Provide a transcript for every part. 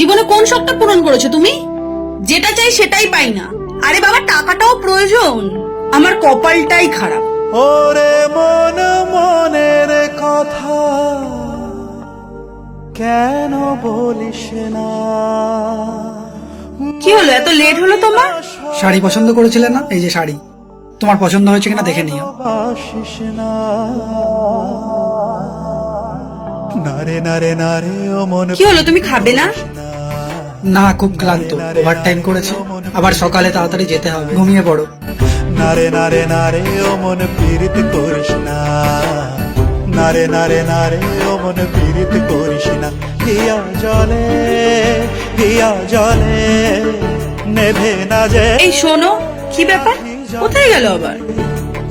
জীবনে কোন শখটা পূরণ করেছো তুমি? যেটা চাই সেটাই পাই না। আরে বাবা, টাকাটাও প্রয়োজন। আমার কপালটাই খারাপ। ওরে মন মনের কথা কেন বলিস না? কি হলো, এত লেট হলো তোমার? শাড়ি পছন্দ করেছিলে না? এই যে শাড়ি, তোমার পছন্দ হয়েছে কিনা দেখে নিও। বাসিস না। নারে নারে নারে ও মন কি হলো, তুমি খাবে না? না, খুব ক্লান্ত, ওভার টাইম করেছে, আবার সকালে তাড়াতাড়ি যেতে হবে। ঘুমিয়ে পড়ো। নারে নারে নারে ও মন পীড়িত করিস না। নারে নারে নারে ও মন পীড়িত করিস না। হিয়া জলে নেভে না যে। এই শোনো, কি ব্যাপার, কোথায় গেল আবার?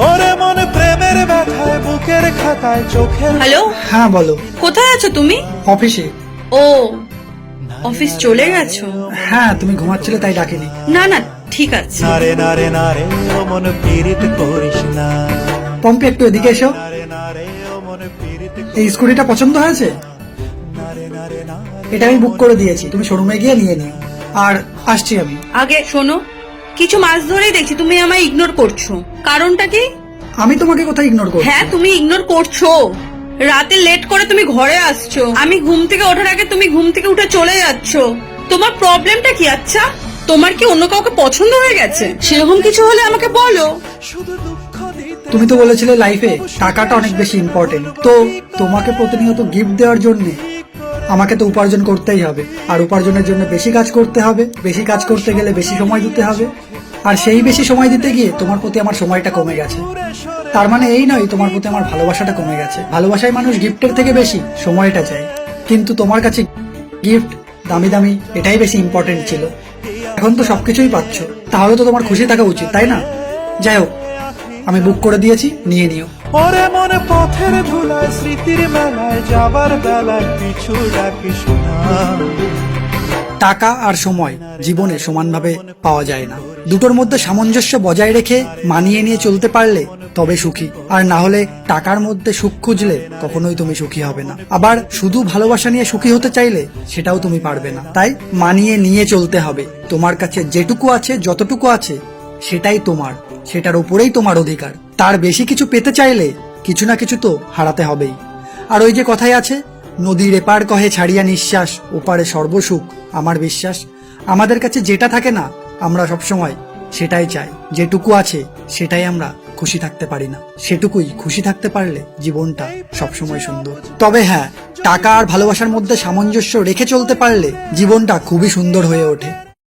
ওরে মন প্রেমের ব্যথায় বুকের খাতায় চোখের। হ্যালো, হ্যাঁ বলো। কোথায় আছো তুমি? অফিসে। ও, অফিস চলে গেছো? হ্যাঁ, তুমি ঘুমাচ্ছিলে তাই ডাকিনি। না না, ঠিক আছে। নারে নারে নারে ও মন পীড়িত করিস না। পম্পি, একটু এদিকে এসো। নারে নারে ও মন পীড়িত। এই স্কুটিটা পছন্দ হয়েছে? নারে নারে নারে এটা আমি বুক করে দিয়েছি, তুমি শোরুমে গিয়ে নিয়ে নিও। আর আসছি আমি। আগে শোনো, কিছু মাস ধরেই দেখছি তুমি আমায় ইগনোর করছো। কারণটা কি? আমি তোমাকে কোথায় ইগনোর করছি? হ্যাঁ, তুমি ইগনোর করছো। রাতে লেট করে তুমি ঘরে আসছো, আমি ঘুম থেকে ওঠার আগে তুমি ঘুম থেকে উঠে চলে যাচ্ছো। তোমার প্রবলেমটা কি? আচ্ছা, তোমার কি অন্য কাউকে পছন্দ হয়ে গেছে? সেরকম কিছু হলে আমাকে বলো। শুধু দুঃখ দিতে। তুমি তো বলেছিলে লাইফে টাকাটা অনেক বেশি ইম্পর্টেন্ট, তো তোমাকে প্রতিনিয়ত গিফট দেওয়ার জন্য আমাকে তো উপার্জন করতেই হবে, আর উপার্জনের জন্য বেশি কাজ করতে হবে। বেশি কাজ করতে গেলে বেশি সময় দিতে হবে, আর সেই বেশি সময় দিতে গিয়ে তোমার প্রতি আমার সময়টা কমে গেছে। তার মানে এই নয় তোমার প্রতি আমার ভালোবাসাটা কমে গেছে। ভালোবাসায় মানুষ গিফটের থেকে বেশি সময়টা চায়, কিন্তু তোমার কাছে গিফট, দামি দামি, এটাই বেশি ইম্পর্টেন্ট ছিল। এখন তো সবকিছুই পাচ্ছ, তাহলে তো তোমার খুশি থাকা উচিত, তাই না? যাই হোক, আমি বুক করে দিয়েছি, নিয়ে নিও। ওরে মন পথের ধুলায় স্মৃতির মেলায় যাবার বেলায় পিছু ডাকিস না। টাকা আর সময় জীবনে সমানভাবে পাওয়া যায় না, দুটোর মধ্যে সামঞ্জস্য বজায় রেখে মানিয়ে নিয়ে চলতে পারলে তবে সুখী, আর না হলে টাকার মধ্যে সুখ খুঁজলে কখনোই তুমি সুখী হবে না। আবার শুধু ভালোবাসা নিয়ে সুখী হতে চাইলে সেটাও তুমি পারবে না। তাই মানিয়ে নিয়ে চলতে হবে। তোমার কাছে যেটুকু আছে, যতটুকু আছে, সেটাই তোমার, সেটার উপরেই তোমার অধিকার। তার বেশি কিছু পেতে চাইলে কিছু না কিছু তো হারাতে হবেই। আর ওই যে কথাই আছে, নদীর এপার কহে ছাড়িয়া নিঃশ্বাস, ওপারে সর্বসুখ। আমার বিশ্বাস, আমাদের কাছে যেটা থাকে না আমরা সবসময় সেটাই চাই, যেটুকু আছে সেটাই আমরা খুশি থাকতে পারি না। সেটুকুই খুশি থাকতে পারলে জীবনটা সবসময় সুন্দর। তবে হ্যাঁ, টাকা আর ভালোবাসার মধ্যে সামঞ্জস্য রেখে চলতে পারলে জীবনটা খুবই সুন্দর হয়ে ওঠে।